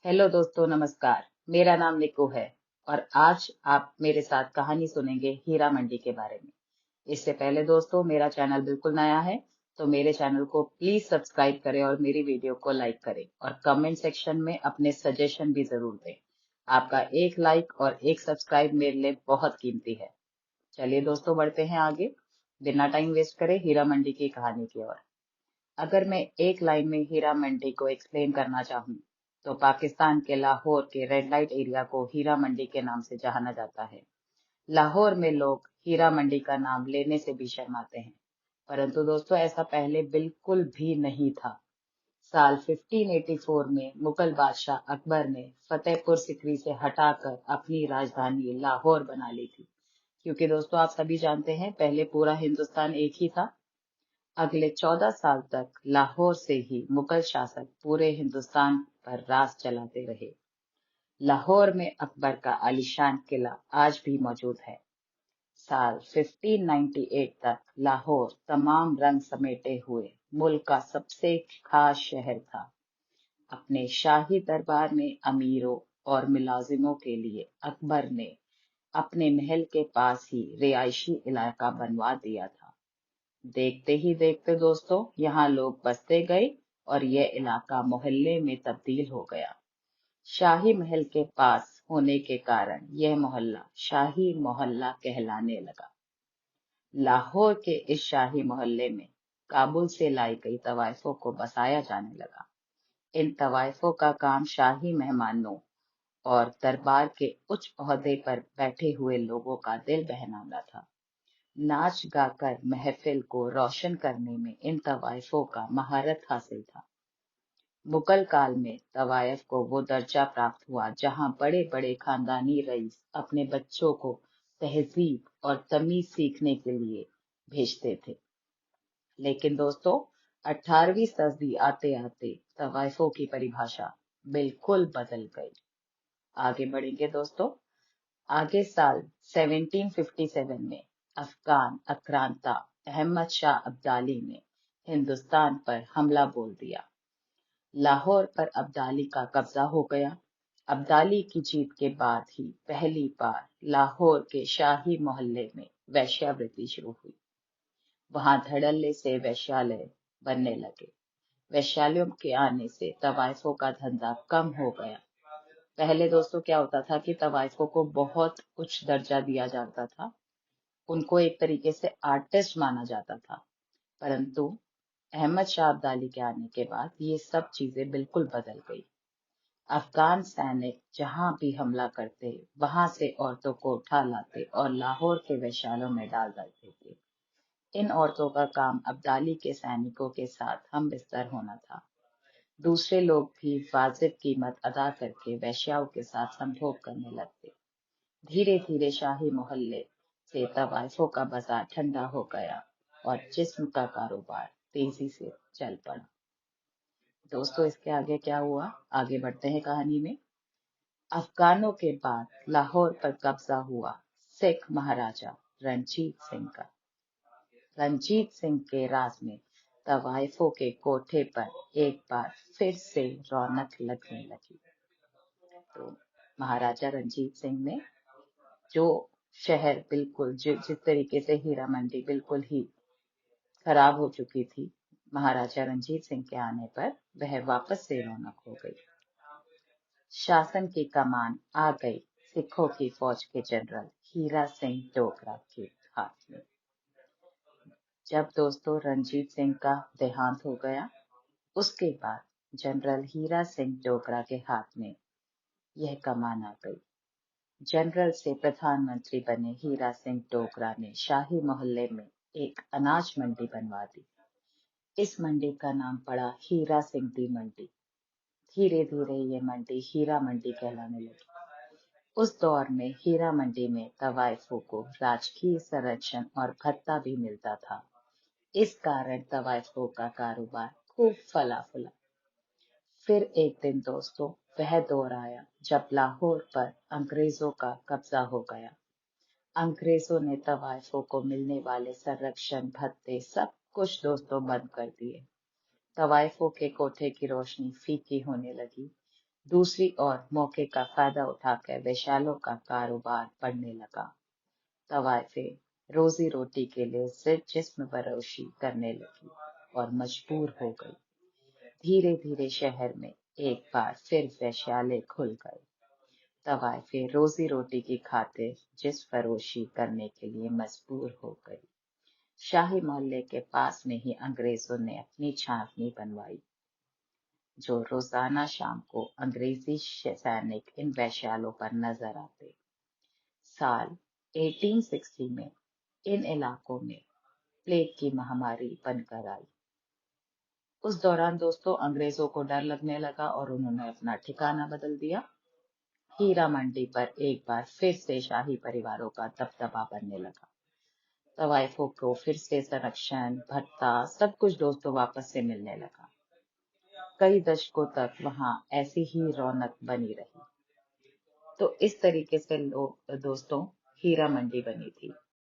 Hello दोस्तों, नमस्कार। मेरा नाम निकू है और आज आप मेरे साथ कहानी सुनेंगे हीरा मंडी के बारे में। इससे पहले दोस्तों, मेरा चैनल बिल्कुल नया है, तो मेरे चैनल को प्लीज सब्सक्राइब करें और मेरी वीडियो को लाइक करें और कमेंट सेक्शन में अपने सजेशन भी जरूर दें। आपका एक लाइक और एक सब्सक्राइब मेरे लिए बहुत कीमती है। चलिए दोस्तों, बढ़ते हैं आगे। बिना टाइम वेस्ट करे हीरा मंडी की कहानी की ओर। अगर मैं एक लाइन में हीरा मंडी को एक्सप्लेन करना चाहूँ, तो पाकिस्तान के लाहौर के रेड लाइट एरिया को हीरा मंडी के नाम से जाना जाता है। लाहौर में लोग हीरा मंडी का नाम लेने से भी शर्माते हैं, परंतु दोस्तों ऐसा पहले बिल्कुल भी नहीं था। साल 1584 में मुगल बादशाह अकबर ने फतेहपुर सिकरी से हटाकर अपनी राजधानी लाहौर बना ली थी, क्योंकि दोस्तों आप सभी जानते हैं पहले पूरा हिंदुस्तान एक ही था। अगले 14 साल तक लाहौर से ही मुगल शासक पूरे हिंदुस्तान पर राज चलाते रहे। लाहौर में अकबर का आलीशान किला आज भी मौजूद है। साल 1598 तक लाहौर तमाम रंग समेटे हुए मुल्क का सबसे खास शहर था। अपने शाही दरबार में अमीरों और मुलाजिमों के लिए अकबर ने अपने महल के पास ही रिहायशी इलाका बनवा दिया था। देखते ही देखते दोस्तों यहाँ लोग बसते गए और यह इलाका मोहल्ले में तब्दील हो गया। शाही महल के पास होने के कारण यह मोहल्ला शाही मोहल्ला कहलाने लगा। लाहौर के इस शाही मोहल्ले में काबुल से लाई गई तवाइफों को बसाया जाने लगा। इन तवाइफों का काम शाही मेहमानों और दरबार के उच्च ओहदे पर बैठे हुए लोगों का दिल बहलाना था। नाच गाकर महफिल को रोशन करने में इन तवाइफों का महारत हासिल था। मुगल काल में तवाइफ को वो दर्जा प्राप्त हुआ जहां बड़े बड़े खानदानी रईस अपने बच्चों को तहजीब और तमीज सीखने के लिए भेजते थे। लेकिन दोस्तों 18वीं सदी आते आते तवाइफों की परिभाषा बिल्कुल बदल गई। आगे बढ़ेंगे दोस्तों। आगे साल 1757 में अफगान आक्रांता अहमद शाह अब्दाली ने हिंदुस्तान पर हमला बोल दिया। लाहौर पर अब्दाली का कब्जा हो गया। अब्दाली की जीत के बाद ही पहली बार लाहौर के शाही मोहल्ले में वैश्यावृत्ति शुरू हुई। वहां धड़ल्ले से वैश्यालय बनने लगे। वैश्यालयों के आने से तवाइफों का धंधा कम हो गया। पहले दोस्तों क्या होता था कि तवाइफों को बहुत उच्च दर्जा दिया जाता था, उनको एक तरीके से आर्टिस्ट माना जाता था। परंतु अहमद शाह अब्दाली के आने के बाद ये सब चीजें बिल्कुल बदल गई। अफगान सैनिक जहां भी हमला करते वहां से औरतों को उठा लाते और लाहौर के वैश्यालयों में डाल देते थे। इन औरतों का काम अब्दाली के सैनिकों के साथ हम बिस्तर होना था। दूसरे लोग भी वाजिब कीमत अदा करके वैश्याओं के साथ संभोग करने लगते। धीरे धीरे शाही मोहल्ले से तवाइफों का बाजार ठंडा हो गया और जिस्म का कारोबार तेजी से चल पड़ा। दोस्तों इसके आगे क्या हुआ, आगे बढ़ते हैं कहानी में। अफगानों के बाद लाहौर पर कब्जा हुआ सिख महाराजा रणजीत सिंह का। रणजीत सिंह के राज में तवाइफों के कोठे पर एक बार फिर से रौनक लगने लगी। तो महाराजा रणजीत सिंह ने जो शहर बिल्कुल जिस तरीके से हीरा मंडी बिल्कुल ही खराब हो चुकी थी, महाराजा रणजीत सिंह के आने पर वह वापस से रौनक हो गई। शासन की कमान आ गई सिखों की फौज के जनरल हीरा सिंह डोगरा के हाथ में। जब दोस्तों रणजीत सिंह का देहांत हो गया, उसके बाद जनरल हीरा सिंह डोगरा के हाथ में यह कमान आ गई। जनरल से प्रधानमंत्री बने हीरा सिंह डोगरा ने शाही मोहल्ले में एक अनाज मंडी बनवा दी। इस मंडी का नाम पड़ा हीरा सिंह दी मंडी। धीरे धीरे ये मंडी हीरा मंडी कहलाने लगी। उस दौर में हीरा मंडी में तवाइफों को राजकीय संरक्षण और भत्ता भी मिलता था। इस कारण तवाइफों का कारोबार खूब फला फूला। फिर एक दिन दोस्तों वह दौर आया जब लाहौर पर अंग्रेजों का कब्जा हो गया। अंग्रेजों ने तवाइफों को मिलने वाले संरक्षण भत्ते सब कुछ दोस्तों बंद कर दिए। तवाइफों के कोठे की रोशनी फीकी होने लगी। दूसरी ओर मौके का फायदा उठाकर वैश्यालों का कारोबार बढ़ने लगा। तवायफें रोजी रोटी के लिए सिर्फ जिस्म फरोशी करने लगी और मजबूर हो गई। धीरे धीरे शहर में एक बार फिर वैश्यालय खुल गए। तवायफें रोजी रोटी की खातिर जिस्म फरोशी करने के लिए मजबूर हो गई। शाही मोहल्ले के पास में ही अंग्रेजों ने अपनी छावनी बनवाई, जो रोजाना शाम को अंग्रेजी सैनिक इन वैश्यालों पर नजर आते। साल 1860 में इन इलाकों में प्लेग की महामारी बनकर आई। उस दौरान दोस्तों अंग्रेजों को डर लगने लगा और उन्होंने अपना ठिकाना बदल दिया। हीरा मंडी पर एक बार फिर से शाही परिवारों का दबदबा बनने लगा। तवाइफों को फिर से संरक्षण, भत्ता, सब कुछ दोस्तों वापस से मिलने लगा। कई दशकों तक वहां ऐसी ही रौनक बनी रही। तो इस तरीके से लोग दोस्तों हीरा मंडी बनी थी।